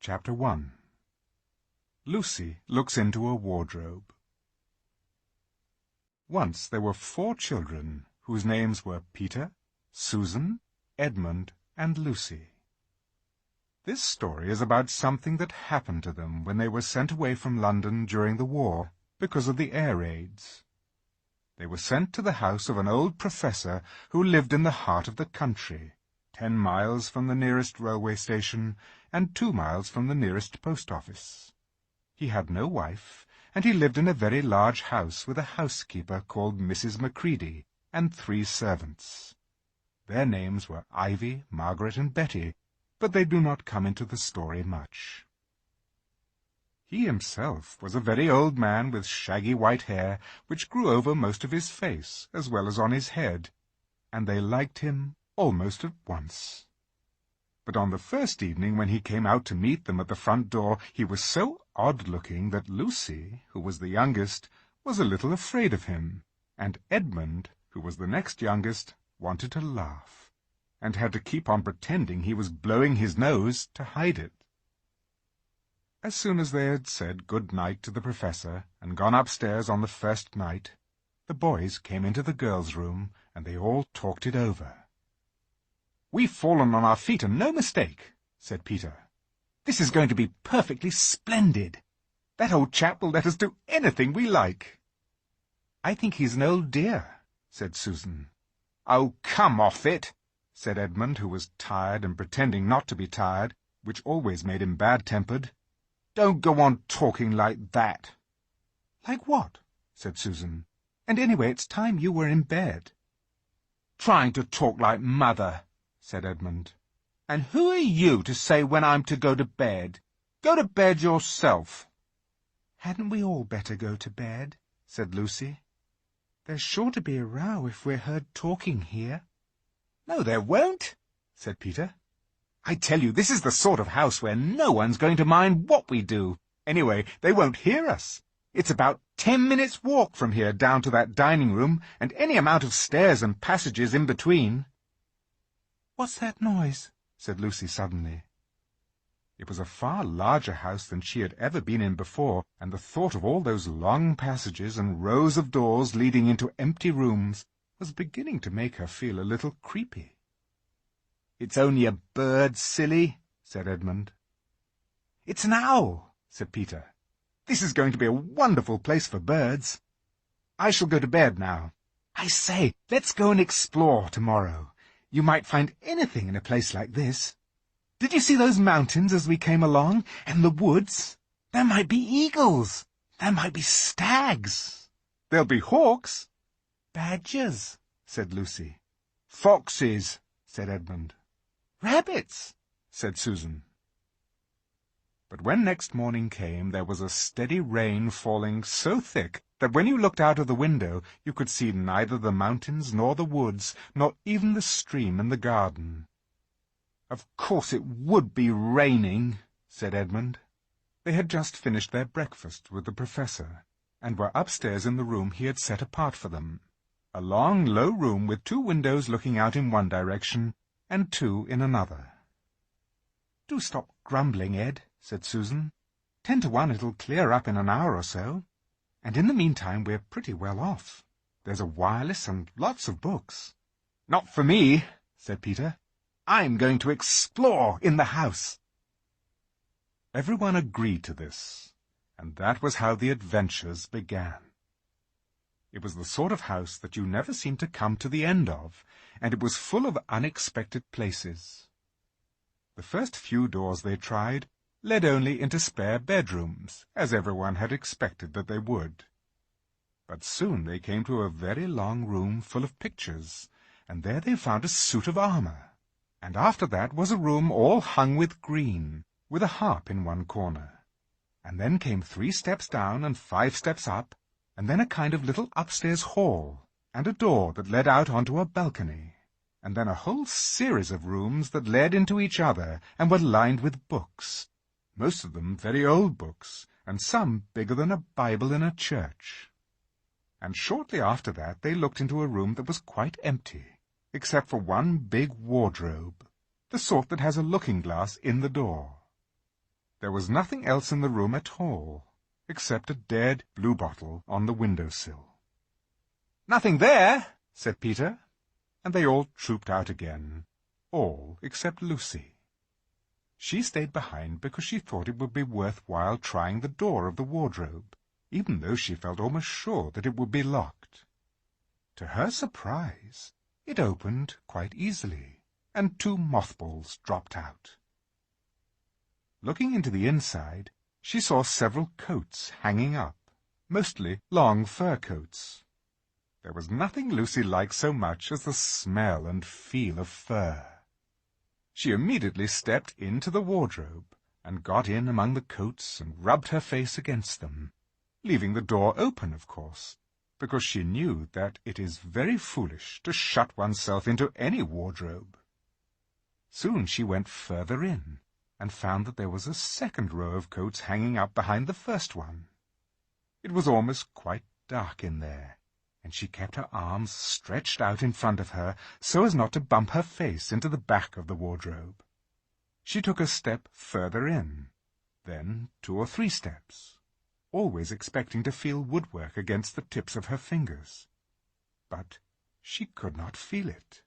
Chapter 1. Lucy looks into a wardrobe. Once there were 4 children whose names were Peter, Susan, Edmund, and Lucy. This story is about something that happened to them when they were sent away from London during the war because of the air raids. They were sent to the house of an old professor who lived in the heart of the country, 10 miles from the nearest railway station and 2 miles from the nearest post office. He had no wife, and he lived in a very large house with a housekeeper called Mrs. Macready and 3 servants. Their names were Ivy, Margaret, and Betty, but they do not come into the story much. He himself was a very old man with shaggy white hair, which grew over most of his face as well as on his head, and they liked him almost at once. But on the first evening when he came out to meet them at the front door, he was so odd-looking that Lucy, who was the youngest, was a little afraid of him, and Edmund, who was the next youngest, wanted to laugh, and had to keep on pretending he was blowing his nose to hide it. As soon as they had said good night to the professor and gone upstairs on the first night, the boys came into the girls' room, and they all talked it over. "We've fallen on our feet, and no mistake," said Peter. "This is going to be perfectly splendid. That old chap will let us do anything we like." "I think he's an old dear," said Susan. "Oh, come off it," said Edmund, who was tired and pretending not to be tired, which always made him bad-tempered. "Don't go on talking like that." "Like what?" said Susan. "And anyway, it's time you were in bed." "Trying to talk like mother," said Edmund. "And who are you to say when I'm to go to bed? Go to bed yourself." "Hadn't we all better go to bed?" said Lucy. "There's sure to be a row if we're heard talking here." "No, there won't," said Peter. "I tell you, this is the sort of house where no one's going to mind what we do. Anyway, they won't hear us. It's about 10 minutes' walk from here down to that dining-room, and any amount of stairs and passages in between." "What's that noise?" said Lucy suddenly. It was a far larger house than she had ever been in before, and the thought of all those long passages and rows of doors leading into empty rooms was beginning to make her feel a little creepy. "It's only a bird, silly," said Edmund. "It's an owl," said Peter. "This is going to be a wonderful place for birds. I shall go to bed now. I say, let's go and explore tomorrow. You might find anything in a place like this. Did you see those mountains as we came along, and the woods? There might be eagles. There might be stags. There'll be hawks." "Badgers," said Lucy. "Foxes," said Edmund. "Rabbits," said Susan. But when next morning came, there was a steady rain falling so thick that when you looked out of the window you could see neither the mountains nor the woods, nor even the stream in the garden. "Of course it would be raining," said Edmund. They had just finished their breakfast with the professor, and were upstairs in the room he had set apart for them, a long, low room with 2 windows looking out in one direction and 2 in another. "Do stop grumbling, Ed," said Susan. 10 to 1 it'll clear up in an hour or so, and in the meantime we're pretty well off. There's a wireless and lots of books." "Not for me," said Peter. "I'm going to explore in the house." Everyone agreed to this, and that was how the adventures began. It was the sort of house that you never seemed to come to the end of, and it was full of unexpected places. The first few doors they tried led only into spare bedrooms, as everyone had expected that they would. But soon they came to a very long room full of pictures, and there they found a suit of armour, and after that was a room all hung with green, with a harp in one corner, and then came 3 steps down and 5 steps up, and then a kind of little upstairs hall, and a door that led out onto a balcony, and then a whole series of rooms that led into each other and were lined with books, most of them very old books, and some bigger than a Bible in a church. And shortly after that they looked into a room that was quite empty, except for one big wardrobe, the sort that has a looking-glass in the door. There was nothing else in the room at all, except a dead bluebottle on the window-sill. "Nothing there," said Peter, and they all trooped out again, all except Lucy. She stayed behind because she thought it would be worthwhile trying the door of the wardrobe, even though she felt almost sure that it would be locked. To her surprise, it opened quite easily, and 2 mothballs dropped out. Looking into the inside, she saw several coats hanging up, mostly long fur coats. There was nothing Lucy liked so much as the smell and feel of fur. She immediately stepped into the wardrobe and got in among the coats and rubbed her face against them, leaving the door open, of course, because she knew that it is very foolish to shut oneself into any wardrobe. Soon she went further in, and found that there was a second row of coats hanging up behind the first one. It was almost quite dark in there, and she kept her arms stretched out in front of her so as not to bump her face into the back of the wardrobe. She took a step further in, then 2 or 3 steps, always expecting to feel woodwork against the tips of her fingers. But she could not feel it.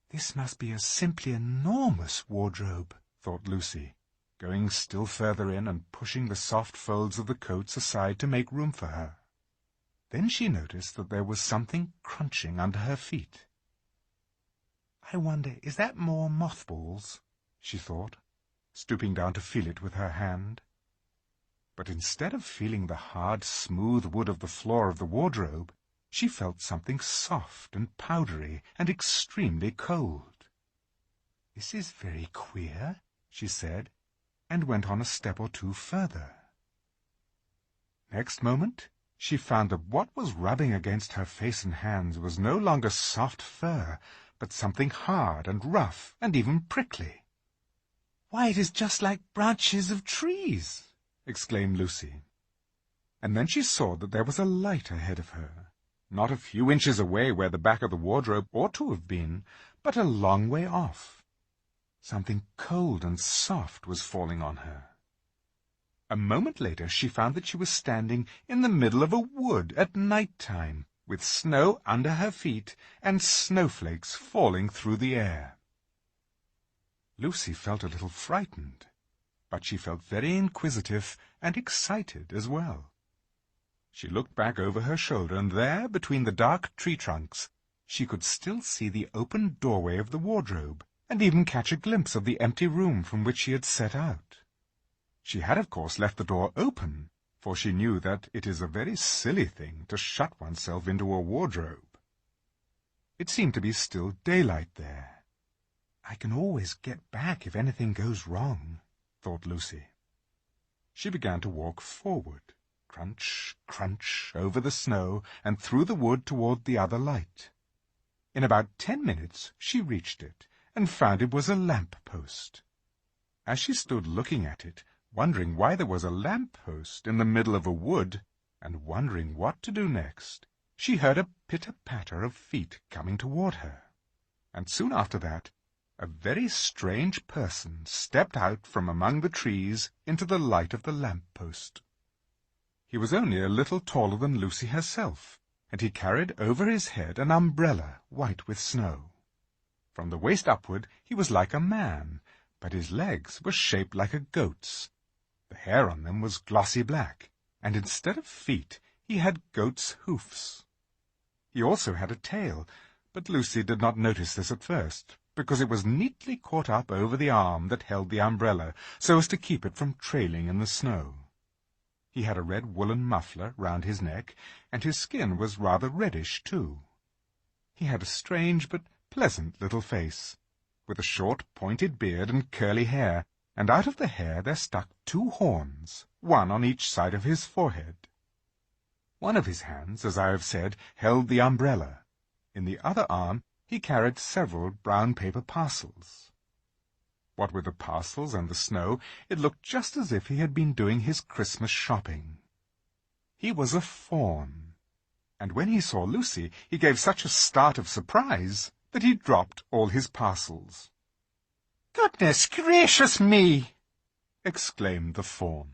"This must be a simply enormous wardrobe," thought Lucy, going still further in and pushing the soft folds of the coats aside to make room for her. Then she noticed that there was something crunching under her feet. "I wonder, is that more mothballs?" she thought, stooping down to feel it with her hand. But instead of feeling the hard, smooth wood of the floor of the wardrobe, she felt something soft and powdery and extremely cold. "This is very queer," she said, and went on a step or 2 further. Next moment, she found that what was rubbing against her face and hands was no longer soft fur, but something hard and rough and even prickly. "Why, it is just like branches of trees!" exclaimed Lucy. And then she saw that there was a light ahead of her, not a few inches away where the back of the wardrobe ought to have been, but a long way off. Something cold and soft was falling on her. A moment later she found that she was standing in the middle of a wood at night time, with snow under her feet and snowflakes falling through the air. Lucy felt a little frightened, but she felt very inquisitive and excited as well. She looked back over her shoulder, and there, between the dark tree trunks, she could still see the open doorway of the wardrobe, and even catch a glimpse of the empty room from which she had set out. She had, of course, left the door open, for she knew that it is a very silly thing to shut oneself into a wardrobe. It seemed to be still daylight there. "I can always get back if anything goes wrong," thought Lucy. She began to walk forward, crunch, crunch, over the snow and through the wood toward the other light. In about 10 minutes she reached it, and found it was a lamp-post. As she stood looking at it, wondering why there was a lamp-post in the middle of a wood, and wondering what to do next, she heard a pitter-patter of feet coming toward her, and soon after that a very strange person stepped out from among the trees into the light of the lamp-post. He was only a little taller than Lucy herself, and he carried over his head an umbrella white with snow. From the waist upward he was like a man, but his legs were shaped like a goat's. The hair on them was glossy black, and instead of feet he had goat's hoofs. He also had a tail, but Lucy did not notice this at first, because it was neatly caught up over the arm that held the umbrella, so as to keep it from trailing in the snow. He had a red woolen muffler round his neck, and his skin was rather reddish too. He had a strange but pleasant little face, with a short pointed beard and curly hair, and out of the hair there stuck 2 horns, one on each side of his forehead. One of his hands, as I have said, held the umbrella. In the other arm he carried several brown paper parcels. What with the parcels and the snow, it looked just as if he had been doing his Christmas shopping. He was a fawn, and when he saw Lucy he gave such a start of surprise that he dropped all his parcels. "Goodness gracious me!" exclaimed the fawn.